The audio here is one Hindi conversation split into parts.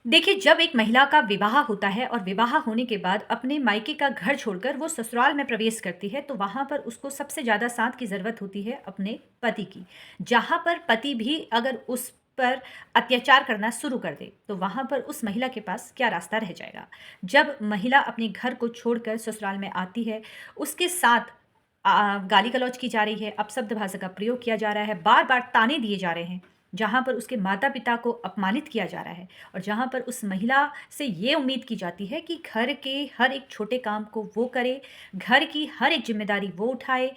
देखिए, जब एक महिला का विवाह होता है और विवाह होने के बाद अपने मायके का घर छोड़कर वो ससुराल में प्रवेश करती है, तो वहाँ पर उसको सबसे ज़्यादा साथ की ज़रूरत होती है अपने पति की। जहाँ पर पति भी अगर उस पर अत्याचार करना शुरू कर दे, तो वहाँ पर उस महिला के पास क्या रास्ता रह जाएगा? जब महिला अपने घर को छोड़कर ससुराल में आती है, उसके साथ गाली-गलौज की जा रही है, अपशब्द भाषा का प्रयोग किया जा रहा है, बार-बार ताने दिए जा रहे हैं, जहाँ पर उसके माता-पिता को अपमानित किया जा रहा है। और जहाँ पर उस महिला से ये उम्मीद की जाती है कि घर के हर एक छोटे काम को वो करे, घर की हर एक ज़िम्मेदारी वो उठाए।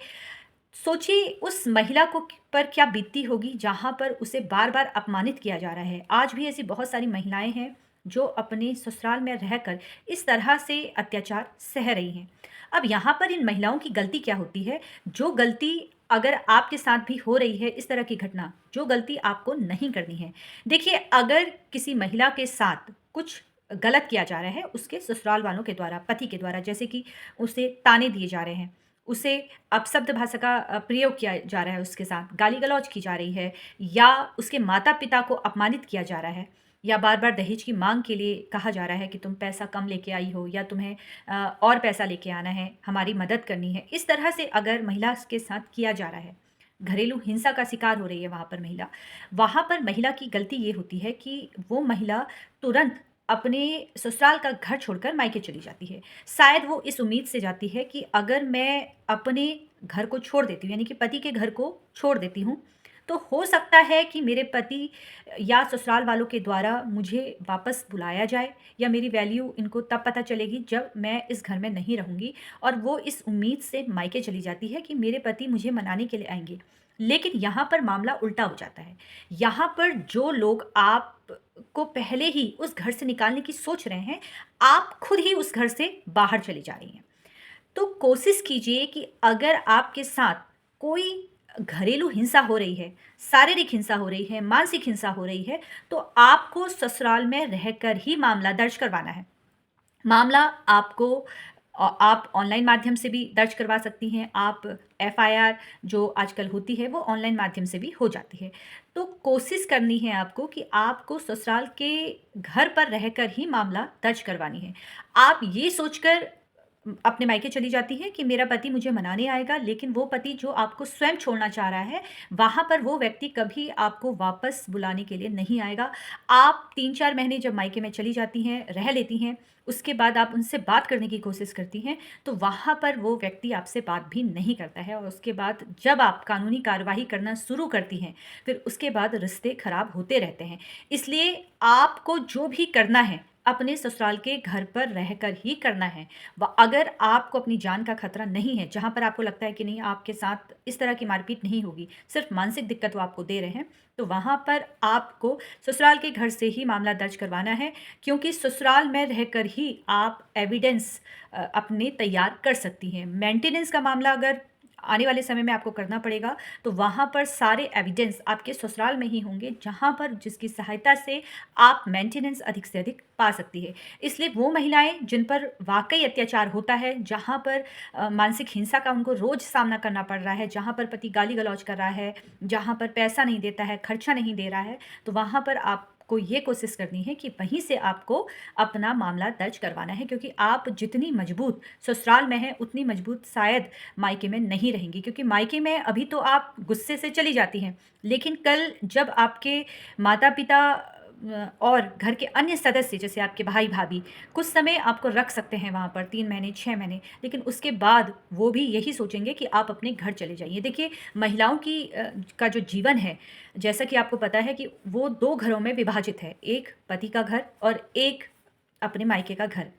सोचिए उस महिला को पर क्या बीतती होगी जहाँ पर उसे बार-बार अपमानित किया जा रहा है। आज भी ऐसी बहुत सारी महिलाएँ हैं जो अपने ससुराल में रहकर इस तरह से अत्याचार सह रही हैं। अब यहाँ पर इन महिलाओं की गलती क्या होती है? जो गलती अगर आपके साथ भी हो रही है इस तरह की घटना, जो गलती आपको नहीं करनी है। देखिए, अगर किसी महिला के साथ कुछ गलत किया जा रहा है उसके ससुराल वालों के द्वारा, पति के द्वारा, जैसे कि उसे ताने दिए जा रहे हैं, उसे अपशब्द भाषा का प्रयोग किया जा रहा है उसके साथ, गाली-गलौज की जा रही है या उसके माता-पिता को अपमानित किया जा रहा है या बार-बार दहेज की माँग के लिए कहा जा रहा है कि तुम पैसा कम लेके आई हो या तुम्हें और पैसा लेके आना है, हमारी मदद करनी है। इस तरह से अगर महिला के साथ किया जा रहा है, घरेलू हिंसा का शिकार हो रही है वहाँ पर महिला की गलती ये होती है कि वो महिला तुरंत अपने ससुराल का घर छोड़कर मायके चली जाती है। शायद वो इस उम्मीद से जाती है कि अगर मैं अपने घर को छोड़ देती हूँ, यानी कि पति के घर को छोड़ देती हूँ, तो हो सकता है कि मेरे पति या ससुराल वालों के द्वारा मुझे वापस बुलाया जाए या मेरी वैल्यू इनको तब पता चलेगी जब मैं इस घर में नहीं रहूँगी और वो इस उम्मीद से मायके चली जाती है कि मेरे पति मुझे मनाने के लिए आएँगे। लेकिन यहाँ पर मामला उल्टा हो जाता है। यहाँ पर जो लोग आपको पहले ही उस घर से निकालने की सोच रहे हैं, आप खुद ही उस घर से बाहर चली जा रही हैं। तो कोशिश कीजिए कि अगर आपके साथ कोई घरेलू हिंसा हो रही है, शारीरिक हिंसा हो रही है, मानसिक हिंसा हो रही है, तो आपको ससुराल में रहकर ही मामला दर्ज करवाना है। मामला आपको आप ऑनलाइन माध्यम से भी दर्ज करवा सकती हैं। आप एफआईआर जो आजकल होती है, वो ऑनलाइन माध्यम से भी हो जाती है। तो कोशिश करनी है आपको कि आपको ससुराल के घर पर रहकर ही मामला दर्ज करवानी है। आप ये सोचकर अपने मायके चली जाती हैं कि मेरा पति मुझे मनाने आएगा, लेकिन वो पति जो आपको स्वयं छोड़ना चाह रहा है, वहाँ पर वो व्यक्ति कभी आपको वापस बुलाने के लिए नहीं आएगा। आप 3-4 महीने जब मायके में चली जाती हैं, रह लेती हैं, उसके बाद आप उनसे बात करने की कोशिश करती हैं, तो वहाँ पर वो व्यक्ति आपसे बात भी नहीं करता है और उसके बाद जब आप कानूनी कार्यवाही करना शुरू करती हैं, फिर उसके बाद रिश्ते खराब होते रहते हैं। इसलिए आपको जो भी करना है, अपने ससुराल के घर पर रहकर ही करना है। व अगर आपको अपनी जान का खतरा नहीं है, जहाँ पर आपको लगता है कि नहीं आपके साथ इस तरह की मारपीट नहीं होगी, सिर्फ़ मानसिक दिक्कत वो आपको दे रहे हैं, तो वहाँ पर आपको ससुराल के घर से ही मामला दर्ज करवाना है, क्योंकि ससुराल में रहकर ही आप एविडेंस अपने तैयार कर सकती हैं। मेंटेनेंस का मामला अगर आने वाले समय में आपको करना पड़ेगा, तो वहाँ पर सारे एविडेंस आपके ससुराल में ही होंगे, जहाँ पर जिसकी सहायता से आप मेंटेनेंस अधिक से अधिक पा सकती है। इसलिए वो महिलाएँ जिन पर वाक़ई अत्याचार होता है, जहाँ पर मानसिक हिंसा का उनको रोज़ सामना करना पड़ रहा है, जहाँ पर पति गाली-गलौज कर रहा है, जहाँ पर पैसा नहीं देता है, खर्चा नहीं दे रहा है, तो वहाँ पर आपको ये कोशिश करनी है कि वहीं से आपको अपना मामला दर्ज करवाना है, क्योंकि आप जितनी मजबूत ससुराल में हैं, उतनी मजबूत शायद मायके में नहीं रहेंगी, क्योंकि मायके में अभी तो आप गुस्से से चली जाती हैं, लेकिन कल जब आपके माता-पिता और घर के अन्य सदस्य जैसे आपके भाई-भाभी कुछ समय आपको रख सकते हैं वहाँ पर 3 महीने, 6 महीने, लेकिन उसके बाद वो भी यही सोचेंगे कि आप अपने घर चले जाइए। देखिए, महिलाओं की का जो जीवन है, जैसा कि आपको पता है कि वो 2 घरों में विभाजित है, एक पति का घर और एक अपने मायके का घर।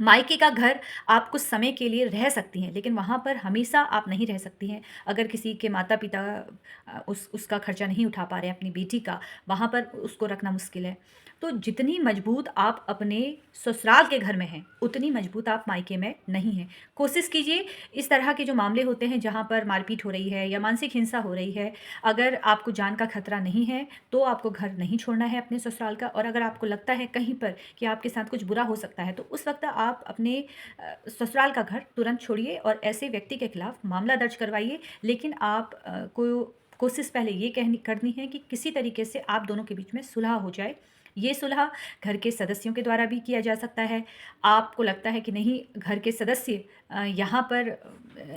मायके का घर आप कुछ समय के लिए रह सकती हैं, लेकिन वहाँ पर हमेशा आप नहीं रह सकती हैं। अगर किसी के माता-पिता उसका खर्चा नहीं उठा पा रहे हैं अपनी बेटी का, वहाँ पर उसको रखना मुश्किल है। तो जितनी मजबूत आप अपने ससुराल के घर में हैं, उतनी मजबूत आप मायके में नहीं हैं। कोशिश कीजिए इस तरह के जो मामले होते हैं जहाँ पर मारपीट हो रही है या मानसिक हिंसा हो रही है, अगर आपको जान का खतरा नहीं है, तो आपको घर नहीं छोड़ना है अपने ससुराल का, और अगर आपको लगता है कहीं पर कि आपके साथ कुछ बुरा हो सकता है, तो उस वक़्त आप अपने ससुराल का घर तुरंत छोड़िए और ऐसे व्यक्ति के खिलाफ मामला दर्ज करवाइए। लेकिन आप को कोशिश पहले ये कहनी करनी है कि किसी तरीके से आप दोनों के बीच में सुलह हो जाए, ये सुलह घर के सदस्यों के द्वारा भी किया जा सकता है। आपको लगता है कि नहीं, घर के सदस्य यहाँ पर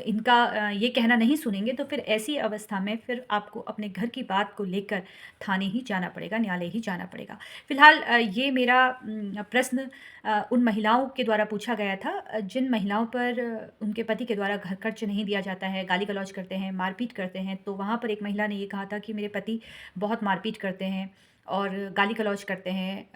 इनका ये कहना नहीं सुनेंगे, तो फिर ऐसी अवस्था में फिर आपको अपने घर की बात को लेकर थाने ही जाना पड़ेगा, न्यायालय ही जाना पड़ेगा। फ़िलहाल ये मेरा प्रश्न उन महिलाओं के द्वारा पूछा गया था जिन महिलाओं पर उनके पति के द्वारा घर खर्च नहीं दिया जाता है, गाली-गलौज करते हैं, मारपीट करते हैं। तो वहाँ पर एक महिला ने ये कहा था कि मेरे पति बहुत मारपीट करते हैं और गाली-गलौज करते हैं।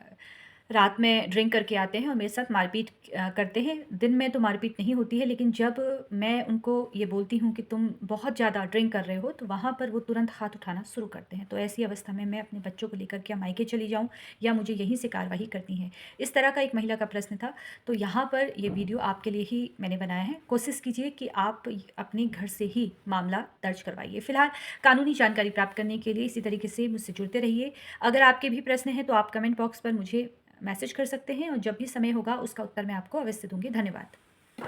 रात में ड्रिंक करके आते हैं और मेरे साथ मारपीट करते हैं। दिन में तो मारपीट नहीं होती है, लेकिन जब मैं उनको ये बोलती हूँ कि तुम बहुत ज़्यादा ड्रिंक कर रहे हो, तो वहाँ पर वो तुरंत हाथ उठाना शुरू करते हैं। तो ऐसी अवस्था में मैं अपने बच्चों को लेकर क्या मायके चली जाऊँ या मुझे यहीं से कार्यवाही करनी है? इस तरह का एक महिला का प्रश्न था। तो यहाँ पर ये वीडियो आपके लिए ही मैंने बनाया है। कोशिश कीजिए कि आप अपने घर से ही मामला दर्ज करवाइए। फ़िलहाल कानूनी जानकारी प्राप्त करने के लिए इसी तरीके से मुझसे जुड़ते रहिए। अगर आपके भी प्रश्न हैं तो आप कमेंट बॉक्स पर मुझे मैसेज कर सकते हैं और जब भी समय होगा उसका उत्तर मैं आपको अवश्य दूँगी। धन्यवाद।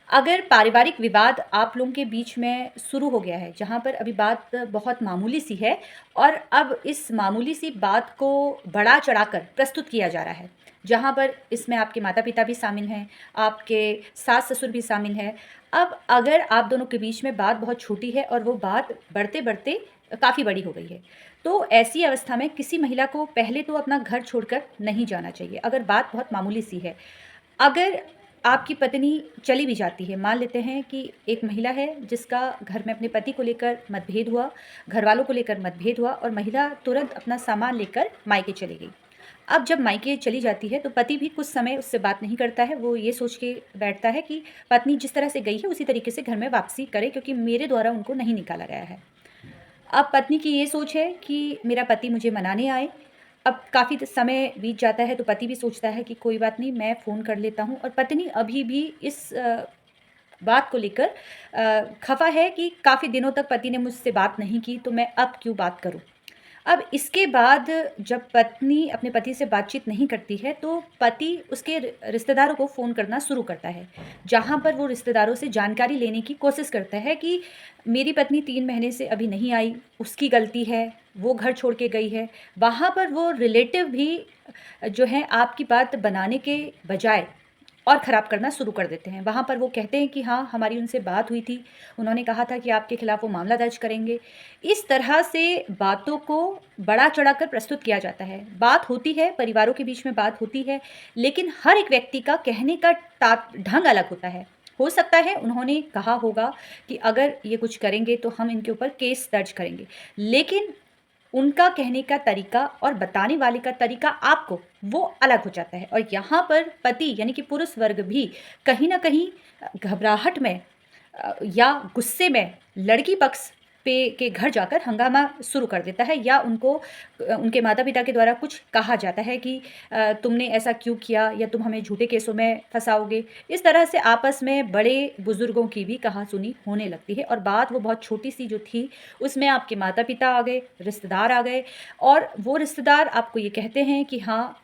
अगर पारिवारिक विवाद आप लोगों के बीच में शुरू हो गया है, जहाँ पर अभी बात बहुत मामूली सी है और अब इस मामूली सी बात को बढ़ा-चढ़ाकर प्रस्तुत किया जा रहा है, जहाँ पर इसमें आपके माता-पिता भी शामिल हैं, आपके सास-ससुर भी शामिल हैं। अब अगर आप दोनों के बीच में बात बहुत छोटी है और वो बात बढ़ते-बढ़ते काफ़ी बड़ी हो गई है, तो ऐसी अवस्था में किसी महिला को पहले तो अपना घर छोड़कर नहीं जाना चाहिए, अगर बात बहुत मामूली सी है। अगर आपकी पत्नी चली भी जाती है, मान लेते हैं कि एक महिला है जिसका घर में अपने पति को लेकर मतभेद हुआ, घरवालों को लेकर मतभेद हुआ और महिला तुरंत अपना सामान लेकर मायके चली गई। अब जब मायके चली जाती है तो पति भी कुछ समय उससे बात नहीं करता है, वो ये सोच के बैठता है कि पत्नी जिस तरह से गई है उसी तरीके से घर में वापसी करे, क्योंकि मेरे द्वारा उनको नहीं निकाला गया है। अब पत्नी की ये सोच है कि मेरा पति मुझे मनाने आए। अब काफ़ी समय बीत जाता है तो पति भी सोचता है कि कोई बात नहीं, मैं फ़ोन कर लेता हूँ, और पत्नी अभी भी इस बात को लेकर खफ़ा है कि काफ़ी दिनों तक पति ने मुझसे बात नहीं की, तो मैं अब क्यों बात करूँ? अब इसके बाद जब पत्नी अपने पति से बातचीत नहीं करती है, तो पति उसके रिश्तेदारों को फ़ोन करना शुरू करता है, जहाँ पर वो रिश्तेदारों से जानकारी लेने की कोशिश करता है कि मेरी पत्नी 3 महीने से अभी नहीं आई, उसकी गलती है, वो घर छोड़ के गई है। वहाँ पर वो रिलेटिव भी जो हैं आपकी बात बनाने के बजाय और ख़राब करना शुरू कर देते हैं। वहाँ पर वो कहते हैं कि हाँ, हमारी उनसे बात हुई थी, उन्होंने कहा था कि आपके खिलाफ़ वो मामला दर्ज करेंगे। इस तरह से बातों को बढ़ा-चढ़ाकर प्रस्तुत किया जाता है। बात होती है, परिवारों के बीच में बात होती है, लेकिन हर एक व्यक्ति का कहने का ढंग अलग होता है। हो सकता है उन्होंने कहा होगा कि अगर ये कुछ करेंगे तो हम इनके ऊपर केस दर्ज करेंगे। लेकिन उनका कहने का तरीका और बताने वाले का तरीका आपको वो अलग हो जाता है, और यहाँ पर पति यानी कि पुरुष वर्ग भी कहीं न कहीं घबराहट में या गुस्से में लड़की पक्ष पे के घर जाकर हंगामा शुरू कर देता है, या उनको उनके माता-पिता के द्वारा कुछ कहा जाता है कि तुमने ऐसा क्यों किया, या तुम हमें झूठे केसों में फँसाओगे। इस तरह से आपस में बड़े-बुज़ुर्गों की भी कहा-सुनी होने लगती है, और बात वो बहुत छोटी-सी जो थी, उसमें आपके माता-पिता आ गए, रिश्तेदार आ गए, और वो रिश्तेदार आपको ये कहते हैं कि हाँ,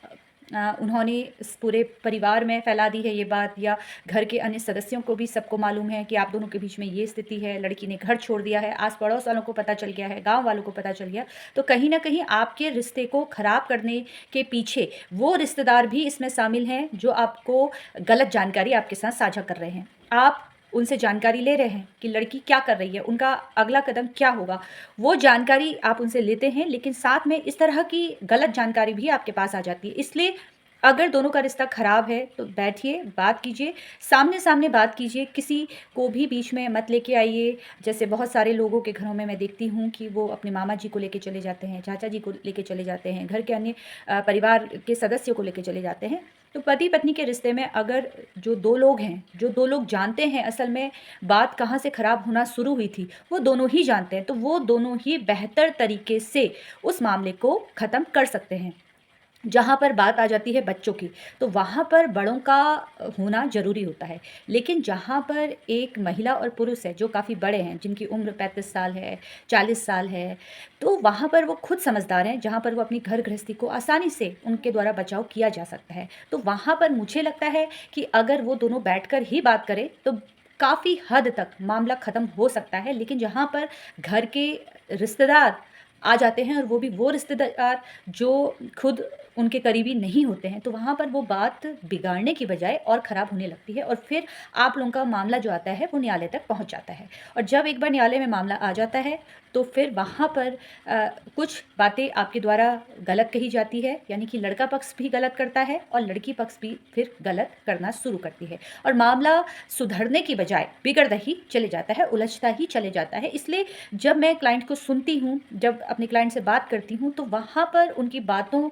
उन्होंने इस पूरे परिवार में फैला दी है ये बात, या घर के अन्य सदस्यों को भी सबको मालूम है कि आप दोनों के बीच में ये स्थिति है, लड़की ने घर छोड़ दिया है, आस-पड़ोस वालों को पता चल गया है, गाँव वालों को पता चल गया। तो कहीं न कहीं आपके रिश्ते को ख़राब करने के पीछे वो रिश्तेदार भी इसमें शामिल हैं, जो आपको गलत जानकारी आपके साथ साझा कर रहे हैं। आप उनसे जानकारी ले रहे हैं कि लड़की क्या कर रही है, उनका अगला कदम क्या होगा। वो जानकारी आप उनसे लेते हैं, लेकिन साथ में इस तरह की गलत जानकारी भी आपके पास आ जाती है। इसलिए अगर दोनों का रिश्ता ख़राब है तो बैठिए, बात कीजिए, सामने-सामने बात कीजिए, किसी को भी बीच में मत लेके आइए। जैसे बहुत सारे लोगों के घरों में मैं देखती हूँ कि वो अपने मामा जी को लेके चले जाते हैं, चाचा जी को लेके चले जाते हैं, घर के अन्य परिवार के सदस्यों को लेके चले जाते हैं। तो पति-पत्नी के रिश्ते में अगर जो 2 लोग हैं, जो 2 लोग जानते हैं असल में बात कहाँ से ख़राब होना शुरू हुई थी, वो दोनों ही जानते हैं, तो वो दोनों ही बेहतर तरीके से उस मामले को ख़त्म कर सकते हैं। जहाँ पर बात आ जाती है बच्चों की, तो वहाँ पर बड़ों का होना ज़रूरी होता है। लेकिन जहाँ पर एक महिला और पुरुष है जो काफ़ी बड़े हैं, जिनकी उम्र 35 साल है, 40 साल है, तो वहाँ पर वो खुद समझदार हैं, जहाँ पर वो अपनी घर गृहस्थी को आसानी से उनके द्वारा बचाव किया जा सकता है। तो वहाँ पर मुझे लगता है कि अगर वो दोनों बैठकर ही बात करें, तो काफ़ी हद तक मामला ख़त्म हो सकता है। लेकिन जहाँ पर घर के रिश्तेदार आ जाते हैं, और वो भी वो रिश्तेदार जो खुद उनके करीबी नहीं होते हैं, तो वहाँ पर वो बात बिगाड़ने की बजाय और ख़राब होने लगती है और फिर आप लोगों का मामला जो आता है वो न्यायालय तक पहुँच जाता है। और जब एक बार न्यायालय में मामला आ जाता है तो फिर वहाँ पर कुछ बातें आपके द्वारा गलत कही जाती है, यानी कि लड़का पक्ष भी गलत करता है और लड़की पक्ष भी फिर गलत करना शुरू करती है और मामला सुधरने की बजाय बिगड़ता ही चले जाता है, उलझता ही चले जाता है। इसलिए जब मैं क्लाइंट को सुनती हूँ, जब अपने क्लाइंट से बात करती हूँ, तो वहाँ पर उनकी बातों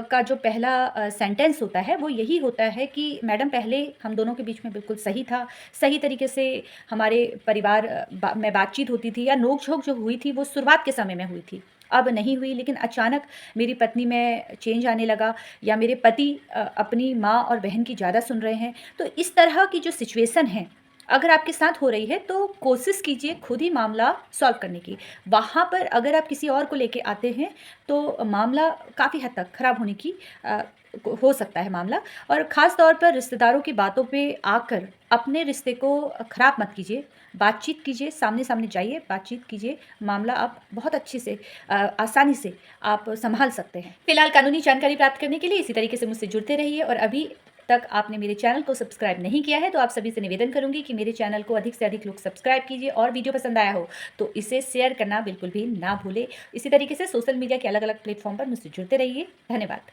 का जो पहला सेंटेंस होता है वो यही होता है कि मैडम पहले हम दोनों के बीच में बिल्कुल सही था, सही तरीके से हमारे परिवार में बातचीत होती थी या नोक-झोंक जो हुई थी वो शुरुआत के समय में हुई थी। अब नहीं हुई, लेकिन अचानक मेरी पत्नी में चेंज आने लगा या मेरे पति अपनी माँ और बहन की ज़्यादा सुन रहे हैं। तो इस तरह की जो सिचुएशन है, अगर आपके साथ हो रही है तो कोशिश कीजिए खुद ही मामला सॉल्व करने की। वहाँ पर अगर आप किसी और को लेके आते हैं तो मामला काफ़ी हद तक ख़राब होने की हो सकता है मामला। और ख़ास तौर पर रिश्तेदारों की बातों पे आकर अपने रिश्ते को ख़राब मत कीजिए। बातचीत कीजिए, सामने-सामने जाइए, बातचीत कीजिए, मामला आप बहुत अच्छे से आसानी से आप सँभाल सकते हैं। फ़िलहाल कानूनी जानकारी प्राप्त करने के लिए इसी तरीके से मुझसे जुड़ते रहिए और अभी तक आपने मेरे चैनल को सब्सक्राइब नहीं किया है तो आप सभी से निवेदन करूँगी कि मेरे चैनल को अधिक से अधिक लोग सब्सक्राइब कीजिए और वीडियो पसंद आया हो तो इसे शेयर करना बिल्कुल भी ना भूलें। इसी तरीके से सोशल मीडिया के अलग-अलग प्लेटफ़ॉर्म पर मुझसे जुड़ते रहिए। धन्यवाद।